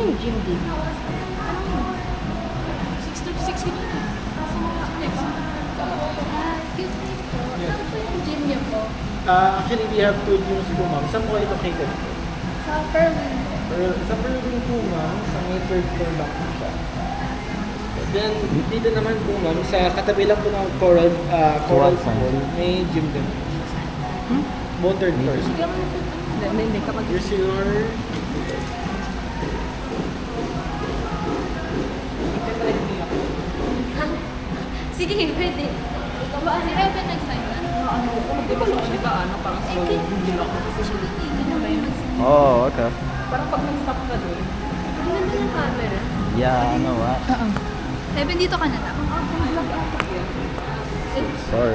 yung gym din? 6:36 kanina. Excuse me po, saan po yung gym niyo po? Actually, we have two gyms po, ma'am. Saan po kayo located? Sa Perwin. Sa Perwin po, ma'am. Sa may third floor lang po siya. Then, dito naman po, ma'am, sa katabi lang po ng Coral Pool, may gym din. Both third floors. Sige mo po. Hindi. Kapag Here's your... Sige, pwede. Ikaw ba, ano ba nag-sign na? ano ko, di ba parang sa hindi ako. Kasi siya hindi na ba yung mag-sign? Oh, okay. Parang pag nag-stop ka doon. Ang ganda ng camera. Yeah, ano what? Heaven, dito ka na lang. Sorry.